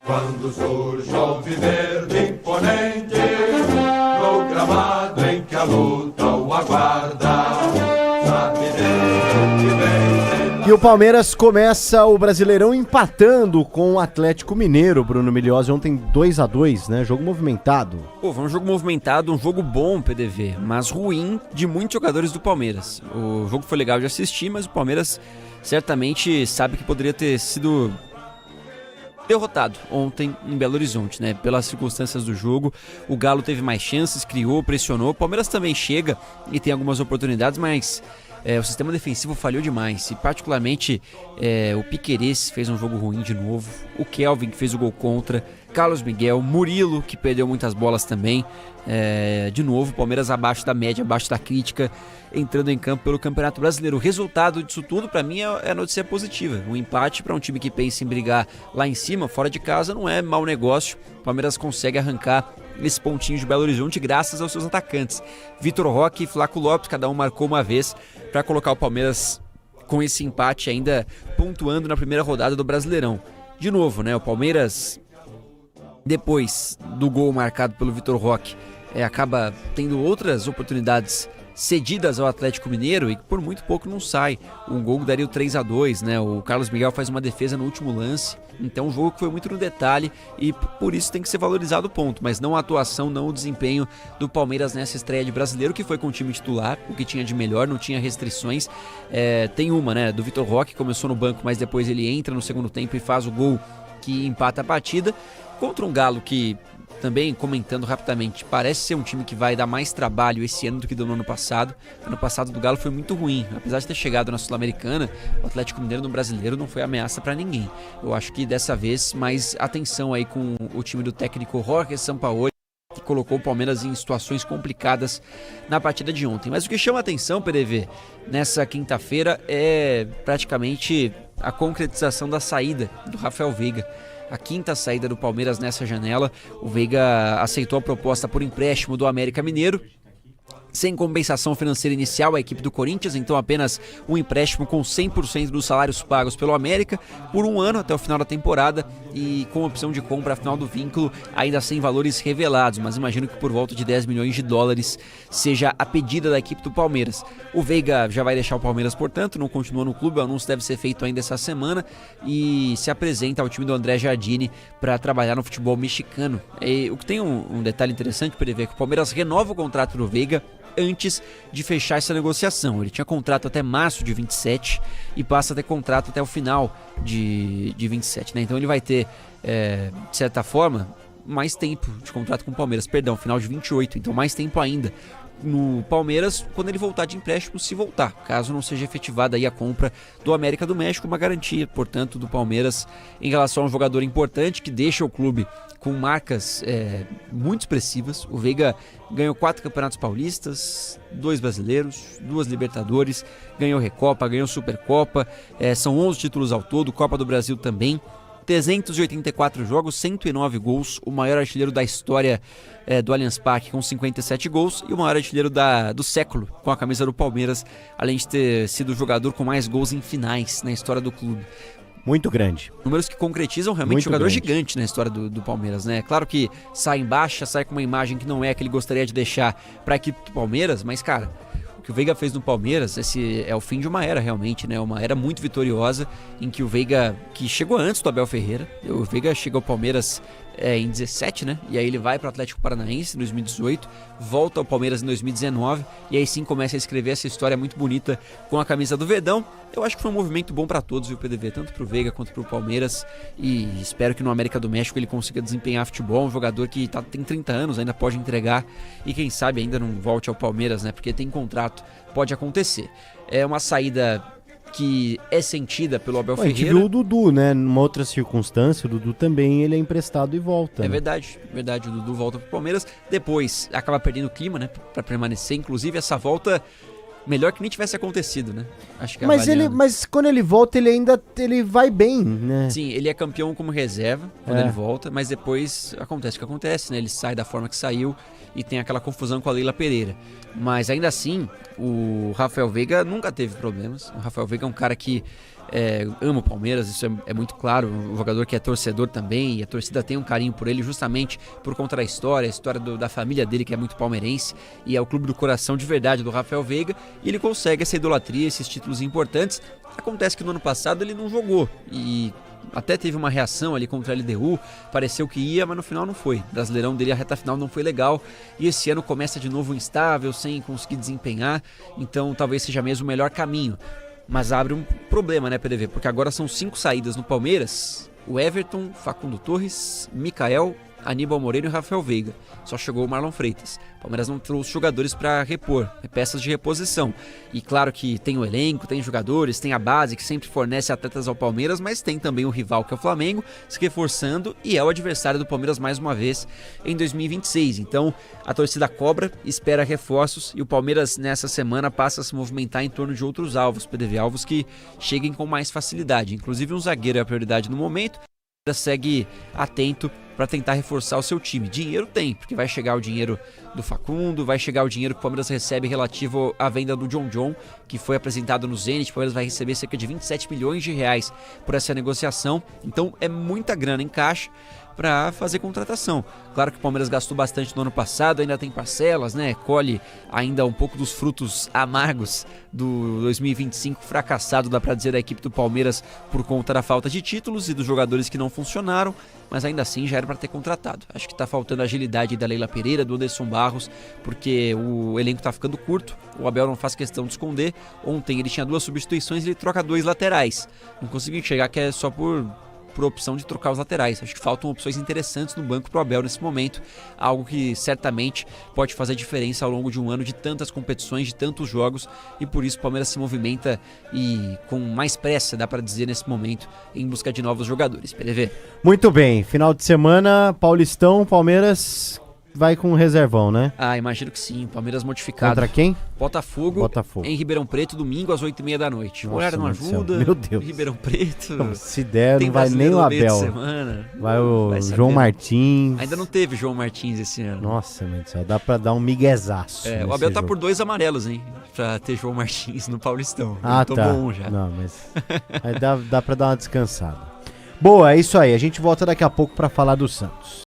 Quando surge o alviverde imponente, no gramado em que a luta o aguarda, sabe Deus que vem. E o Palmeiras começa o Brasileirão empatando com o Atlético Mineiro, Bruno Milhozzi, ontem 2-2, né? Jogo movimentado. Pô, foi um jogo movimentado, um jogo bom, PDV, mas ruim de muitos jogadores do Palmeiras. O jogo foi legal de assistir, mas o Palmeiras certamente sabe que poderia ter sido derrotado ontem em Belo Horizonte, né? Pelas circunstâncias do jogo, o Galo teve mais chances, criou, pressionou. O Palmeiras também chega e tem algumas oportunidades, mas o sistema defensivo falhou demais. E particularmente o Piquerez fez um jogo ruim de novo. O Kelvin que fez o gol contra. Carlos Miguel, Murilo que perdeu muitas bolas também. De novo, Palmeiras abaixo da média, abaixo da crítica, entrando em campo pelo Campeonato Brasileiro. O resultado disso tudo, para mim, é notícia positiva. Um empate para um time que pensa em brigar lá em cima, fora de casa, não é mau negócio. O Palmeiras consegue arrancar esse pontinho de Belo Horizonte graças aos seus atacantes. Vitor Roque e Flaco Lopes, cada um marcou uma vez para colocar o Palmeiras com esse empate ainda pontuando na primeira rodada do Brasileirão. De novo, né? O Palmeiras, depois do gol marcado pelo Vitor Roque, acaba tendo outras oportunidades cedidas ao Atlético Mineiro e por muito pouco não sai. Um gol daria o 3-2, né? O Carlos Miguel faz uma defesa no último lance. Então um jogo que foi muito no detalhe e por isso tem que ser valorizado o ponto, mas não a atuação, não o desempenho do Palmeiras nessa estreia de Brasileiro, que foi com o time titular, o que tinha de melhor, não tinha restrições. Tem uma, né, do Vitor Roque, que começou no banco, mas depois ele entra no segundo tempo e faz o gol que empata a partida, contra um Galo que, também comentando rapidamente, parece ser um time que vai dar mais trabalho esse ano do que do ano passado. Ano passado do Galo foi muito ruim, apesar de ter chegado na Sul-Americana, o Atlético Mineiro no Brasileiro não foi ameaça para ninguém. Eu acho que dessa vez mais atenção aí com o time do técnico Jorge Sampaoli, que colocou o Palmeiras em situações complicadas na partida de ontem. Mas o que chama a atenção, PDV, nessa quinta-feira é praticamente a concretização da saída do Rafael Veiga. A quinta saída do Palmeiras nessa janela. O Veiga aceitou a proposta por empréstimo do América Mineiro, sem compensação financeira inicial à equipe do Corinthians, então apenas um empréstimo com 100% dos salários pagos pelo América por um ano até o final da temporada e com opção de compra ao final do vínculo, ainda sem valores revelados, mas imagino que por volta de 10 milhões de dólares seja a pedida da equipe do Palmeiras. O Veiga já vai deixar o Palmeiras, portanto, não continua no clube, o anúncio deve ser feito ainda essa semana e se apresenta ao time do André Jardine para trabalhar no futebol mexicano. O que tem um detalhe interessante para ele ver é que o Palmeiras renova o contrato do Veiga antes de fechar essa negociação. Ele tinha contrato até março de 27 e passa a ter contrato até o final de 27, né? Então ele vai ter, de certa forma, mais tempo de contrato com o Palmeiras, final de 28, então mais tempo ainda no Palmeiras quando ele voltar de empréstimo, se voltar, caso não seja efetivada aí a compra do América do México, uma garantia, portanto, do Palmeiras em relação a um jogador importante que deixa o clube com marcas muito expressivas. O Veiga ganhou 4 campeonatos paulistas, 2 brasileiros, 2 Libertadores, ganhou Recopa, ganhou Supercopa, são 11 títulos ao todo, Copa do Brasil também, 384 jogos, 109 gols, o maior artilheiro da história do Allianz Parque com 57 gols e o maior artilheiro do século com a camisa do Palmeiras, além de ter sido o jogador com mais gols em finais na história do clube. Muito grande. Números que concretizam realmente um jogador gigante na história do Palmeiras, né? Claro que sai em baixa, sai com uma imagem que não é a que ele gostaria de deixar para a equipe do Palmeiras, mas, cara, o que o Veiga fez no Palmeiras, esse é o fim de uma era realmente, né? Uma era muito vitoriosa, em que o Veiga, que chegou antes do Abel Ferreira, o Veiga chegou ao Palmeiras em 17, né? E aí ele vai para o Atlético Paranaense em 2018, volta ao Palmeiras em 2019 e aí sim começa a escrever essa história muito bonita com a camisa do Verdão. Eu acho que foi um movimento bom para todos, viu, PDV? Tanto pro Veiga quanto pro Palmeiras, e espero que no América do México ele consiga desempenhar futebol, um jogador que tem 30 anos, ainda pode entregar e quem sabe ainda não volte ao Palmeiras, né? Porque tem contrato, pode acontecer. É uma saída que é sentida pelo Abel Ferreira. A gente viu o Dudu, né? Numa outra circunstância, o Dudu também ele é emprestado e volta. É verdade, o Dudu volta pro Palmeiras, depois acaba perdendo o clima, né? Pra permanecer, inclusive essa volta melhor que nem tivesse acontecido, né? Acho que mas quando ele volta, ele vai bem, né? Sim, ele é campeão como reserva quando ele volta, mas depois acontece o que acontece, né? Ele sai da forma que saiu e tem aquela confusão com a Leila Pereira. Mas ainda assim, o Rafael Veiga nunca teve problemas. O Rafael Veiga é um cara que ama o Palmeiras, isso é muito claro, um jogador que é torcedor também, e a torcida tem um carinho por ele justamente por conta da história, a história da família dele que é muito palmeirense, e é o clube do coração de verdade do Rafael Veiga, e ele consegue essa idolatria, esses títulos importantes. Acontece que no ano passado ele não jogou, e até teve uma reação ali contra a LDU, pareceu que ia, mas no final não foi. O Brasileirão dele, a reta final não foi legal, e esse ano começa de novo instável, sem conseguir desempenhar, então talvez seja mesmo o melhor caminho. Mas abre um problema, né, PDV? Porque agora são 5 saídas no Palmeiras: o Everton, Facundo Torres, Mikael, Aníbal Moreno e Rafael Veiga. Só chegou o Marlon Freitas. O Palmeiras não trouxe jogadores para repor, peças de reposição. E claro que tem o elenco, tem jogadores, tem a base que sempre fornece atletas ao Palmeiras, mas tem também o rival que é o Flamengo se reforçando, e é o adversário do Palmeiras mais uma vez em 2026. Então a torcida cobra, espera reforços, e o Palmeiras nessa semana passa a se movimentar em torno de outros alvos, PDV, alvos que cheguem com mais facilidade. Inclusive um zagueiro é a prioridade no momento. Segue atento para tentar reforçar o seu time. Dinheiro tem, porque vai chegar o dinheiro do Facundo, vai chegar o dinheiro que o Palmeiras recebe relativo à venda do John, que foi apresentado no Zenit. O Palmeiras vai receber cerca de 27 milhões de reais por essa negociação, então é muita grana em caixa para fazer contratação. Claro que o Palmeiras gastou bastante no ano passado, ainda tem parcelas, né? Colhe ainda um pouco dos frutos amargos do 2025 fracassado, dá para dizer, da equipe do Palmeiras por conta da falta de títulos e dos jogadores que não funcionaram, mas ainda assim já era para ter contratado. Acho que tá faltando a agilidade da Leila Pereira, do Anderson Barros, porque o elenco tá ficando curto, o Abel não faz questão de esconder. Ontem ele tinha 2 substituições e ele troca 2 laterais. Não consigo enxergar que é só por opção de trocar os laterais. Acho que faltam opções interessantes no banco pro Abel nesse momento, algo que certamente pode fazer diferença ao longo de um ano de tantas competições, de tantos jogos, e por isso o Palmeiras se movimenta e com mais pressa, dá para dizer nesse momento, em busca de novos jogadores. PDV. Muito bem, final de semana, Paulistão, Palmeiras vai com reservão, né? Ah, imagino que sim, Palmeiras modificado. Contra quem? Botafogo. Em Ribeirão Preto, domingo às 8h30 da noite. O horário não ajuda. Meu Deus. Ribeirão Preto. Não, se der, não vai nem o Abel. Vai o João Martins. Ainda não teve João Martins esse ano. Nossa, meu Deus, dá pra dar um miguezaço. O Abel tá por 2 amarelos, hein? Pra ter João Martins no Paulistão. Ah, tomou tá. um já. Não, mas aí dá pra dar uma descansada. Boa, é isso aí. A gente volta daqui a pouco pra falar do Santos.